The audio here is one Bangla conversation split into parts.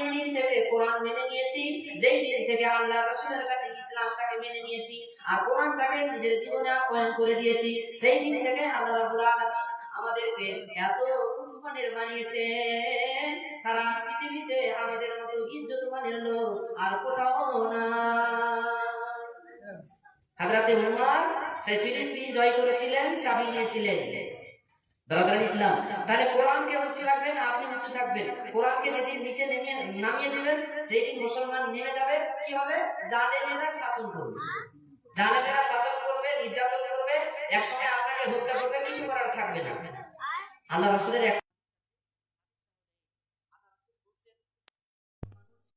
যেই দিন থেকে কোরআন মেনে নিয়েছি, যেই দিন থেকে আল্লাহ রাসূলের কাছে ইসলামটাকে মেনে নিয়েছি আর কোরআনটাকে নিজের জীবনে আহ্বান করে দিয়েছি, সেই দিন থেকে আল্লাহ রাব্বুল আলামিন আমাদেরকে এত উঁচু মানের বানিয়েছে, সারা পৃথিবীতে আমাদের মতো ইজ্জত মানের লোক আর কোথাও না। হযরতে উমর সেই ফিলিস্তিন জয় করেছিলেন, চাবি নিয়েছিলেন। ব্রাদার ইসলাম, তাহলে কোরআনকে উঁচু রাখবেন, আপনি উঁচু থাকবেন। কোরআনকে যেদিন নিচে নামিয়ে দিবেন, সেই দিন মুসলমান নেমে যাবে। কি হবে? জালেমেরা শাসন করবে, জালেমেরা শাসন করবে, নির্যাতন করবে, একসময় আপনাকে হত্যা করবে, কিছু করার থাকবে না। আল্লাহ রাসূলের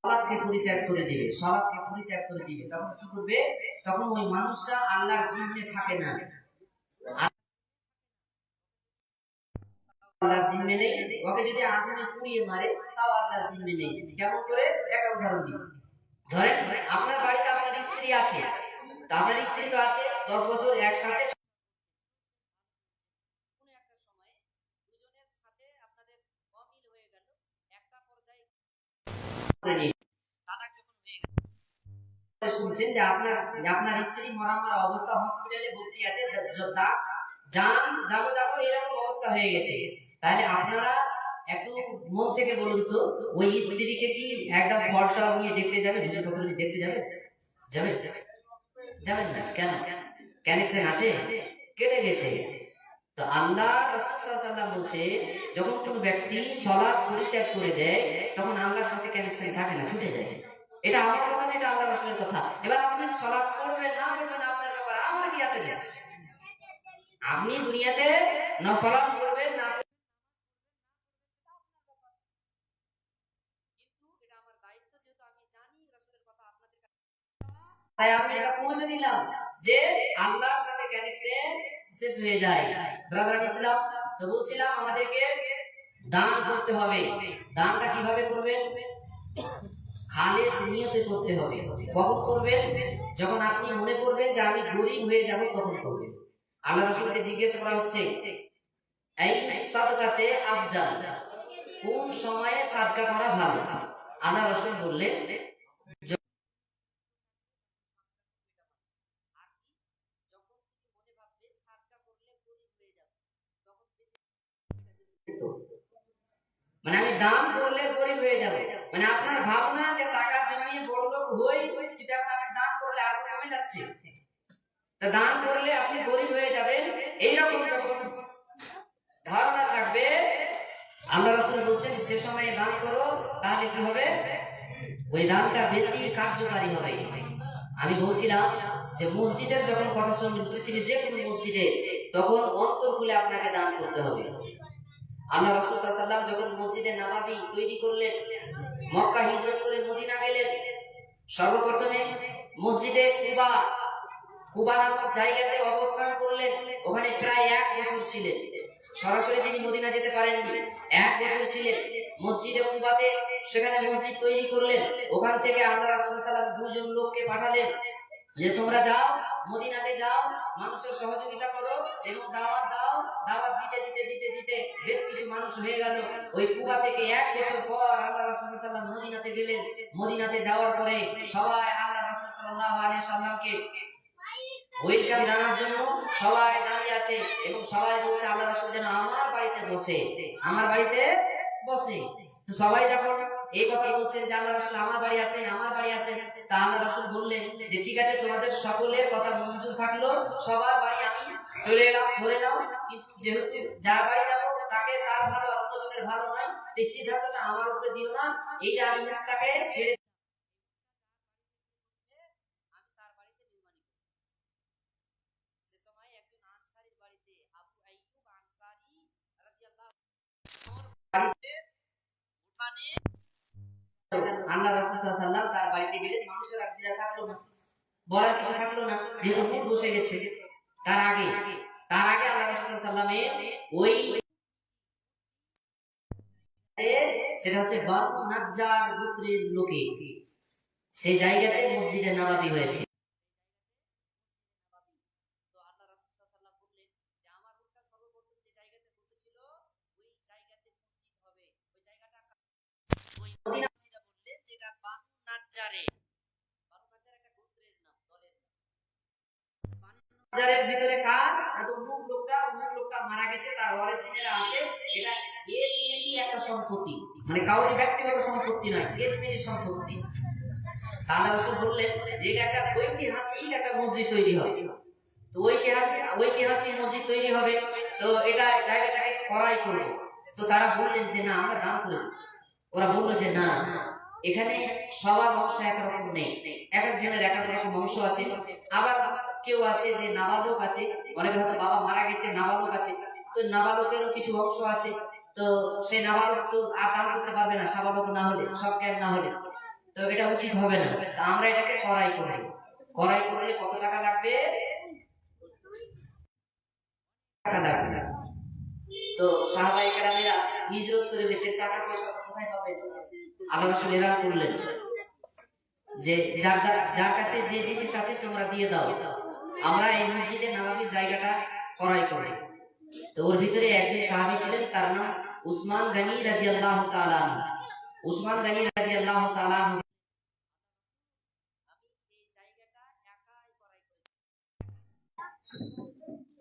সালাতকে পরিত্যাগ করে দিবে, সালাতকে পরিত্যাগ করে দিবে, তখন কি করবে? তখন ওই মানুষটা আল্লাহর জিম্মে থাকে না, আল্লাহর জিম্মে নেই। ওকে যদি আগুনে পুড়িয়ে মারে তাও আল্লাহর জিম্মে নেই। কেমন করে? একটা উদাহরণ দিই। ধরেন আপনার বাড়িতে আপনার স্ত্রী আছে, তা আপনার স্ত্রী তো আছে 10 বছর একসাথে, শুনছেন যে আপনার আপনার স্ত্রী মরা মরা অবস্থা, হসপিটালে ভর্তি আছে, যাবো এরকম অবস্থা হয়ে গেছে, তাহলে আপনারা একটু মন থেকে বলুন তো, ওই স্ত্রীকে কি একটা ফলটা নিয়ে দেখতে যাবে, ভূষণপত্র নিয়ে দেখতে যাবে? যাবেন? যাবেন না কেন? কানেকশন আছে, কেটে গেছে। তো আল্লাহ রাসূল সাল্লাল্লাহু আলাইহি ওয়াসাল্লাম বলছে, যখন কোনো ব্যক্তি সালাত পরিত্যাগ করে দেয়, তখন আল্লাহর সাথে কানেকশন থাকে না, ছুটে যায়। এটা আমার কথা না, এটা আল্লাহ রাসূলের কথা। এবার আপনি সালাত পড়বেন না পড়বেন আপনার ব্যাপার, আমার কি আছে? আপনি দুনিয়াতে না সালাত পড়বেন না, তাই আমি এটা পৌঁছে দিলাম যে আল্লাহর সাথে কানেকশন শেষ হয়ে যায়। ব্রাদার ইসলাম, তো বলছিলাম আমাদেরকে দান করতে হবে। দানটা কিভাবে করবেন? খালেস নিয়তে করতে হবে। কখন করবেন? যখন আপনি মনে করবেন যে আমি গরীব হয়ে যাব, তখন করবেন। আল্লাহ রাসূলকে জিজ্ঞেস করা হচ্ছে, এই সাদকাতে আফজাল, কোন সময়ে সাদকা করা ভালো? আল্লাহ রাসূল বললেন, মানে আমি দান করলে গরিব হয়ে যাব, মানে আপনার ভাবনা যে টাকা জমিয়ে বড় লোক হই, কিন্তু এখন আপনি দান করলে আর তো কমে যাচ্ছে, তা দান করলে আপনি গরিব হয়ে যাবেন, এইরকম যখন ধারণা থাকবে, আল্লাহ রাসূল বলছেন সে সময়ে দান করো, তাহলে কি হবে? ওই দানটা বেশি কার্যকারী হবে। আমি বলছিলাম যে মসজিদের যখন কথা শুনবেন, পৃথিবীর যে কোনো মসজিদে, তখন অন্তর খুলে আপনাকে দান করতে হবে। আল্লাহ রাসূল সাল্লাল্লাহু আলাইহি ওয়াসাল্লাম যখন মসজিদে নববী তৈরি করলেন, মক্কা হিজরত করে মদিনা গেলেন, সর্বপ্রথমে মসজিদে কুবা নামক জায়গাতে অবস্থান করলেন। ওখানে প্রায় 1 বছর ছিলেন। সরাসরি তিনি মদিনা যেতে পারেননি, 1 বছর ছিলেন মসজিদে কুবাতে। সেখানে মসজিদ তৈরি করলেন। ওখান থেকে আল্লাহ রাসূল সাল্লাল্লাহু আলাইহি ওয়াসাল্লাম 2 জন লোককে পাঠালেন যে তোমরা যাও, মদিনাতে যাও, মানুষের সহযোগিতা করো এবং দাওয়াত দাও। দাওয়াত দিতে দিতে দিতে দিতে বেশ কিছু মানুষ হয়ে গেল। ওই কুবা থেকে 1 বছর পর আল্লাহ রাসূল সাল্লাল্লাহু আলাইহি ওয়াসাল্লাম মদিনাতে গেলেন। মদিনাতে যাওয়ার পরে সবাই আল্লাহ রাসূল সাল্লাল্লাহু আলাইহি ওয়াসাল্লামকে ওয়েলকাম জানার জন্য সবাই দাঁড়িয়ে আছে এবং সবাই বলছে আল্লাহ রাসূল যেন আমার বাড়িতে বসে, আমার বাড়িতে বসে। তো সবাই যখন এই কথা বলছেন যে আল্লাহ রাসূল আমার বাড়ি আছেন, আমার বাড়ি আছেন, তা আল্লাহ রাসূল বললেন যে ঠিক আছে, তোমাদের সকলের কথা মঞ্জুর থাকলো, সবার বাড়ি আমি চলে এলাম, ধরে নাও। কিন্তু যেহেতু যার বাড়ি যাবো তাকে তার ভালো অন্যজনের ভালো নয়, এই সিদ্ধান্তটা আমার উপরে দিও না। এই যে আমি মুখটাকে ছেড়ে আল্লাহ রাসূল সাল্লাল্লাহু আলাইহি ওয়াসাল্লাম তার বাড়িতে গেলেন, মানুষের আর দ্বিধা থাকলো না, বলার কিছু থাকলো না, যেহেতু মুখ বসে গেছে। তার আগে আল্লাহ রাসূল সাল্লাল্লাহু আলাইহি ওয়াসাল্লামের ওই সেটা হচ্ছে বানু নাজ্জার গোত্রের লোকে, সেই জায়গাতে মসজিদে নববী হয়েছে। এটা বানু নাজ্জারে। বানু নাজ্জার একটা গোত্রের নাম, দলের নাম। বানু নাজ্জারের ভিতরে কার এত অমুক লোকটা মারা গেছে, তার ওয়ারিসিনেরা আছে। এটা এজমেরি একটা সম্পত্তি, মানে কাউরি ব্যক্তিগত সম্পত্তি নয়, এজমেরি সম্পত্তি। আল্লাহ রাসূল বললেন যে এটা একটা ঐতিহাসিক একটা মসজিদ তৈরি হবে। তো ঐতিহাসিক মসজিদ তৈরি হবে, তো এটা জায়গাটাকে ক্রয় করবে। তো তারা বললেন যে না, আমরা দান করে দেব। ওরা বললো যে না, এখানে সবার অংশ একরকম নেই, এক একজনের এক এক রকম অংশ আছে। আবার কেউ আছে যে নাবালক আছে, অনেকের হয়তো বাবা মারা গেছে, নাবালক আছে, তো নাবালকেরও কিছু অংশ আছে। তো সেই নাবালক তো আর দান করতে পারবে না, সাবালক না হলে, সব জ্ঞান না হলে, তো এটা উচিত হবে না। তো আমরা এটাকে ক্রয় করব। ক্রয় করলে কত টাকা লাগবে? টাকা লাগবে। তো সাহাবায়ে কেরামেরা হিজরত করে বেঁচে টাকা পয়সা কোথায় পাবে? আল্লাহ রাসূল এলান করলেন যে যার কাছে যে জিনিস আছে তোমরা দিয়ে দাও, আমরা এই মসজিদে নববীর জায়গাটা ক্রয় করি। তো ওর ভিতরে একজন সাহাবী ছিলেন, তার নাম উসমান গনি রাদিয়াল্লাহু তাআলা আনহু। উসমান গনি রাদিয়াল্লাহু তাআলা আনহু আমি এই জায়গাটা একাই ক্রয় করেছি।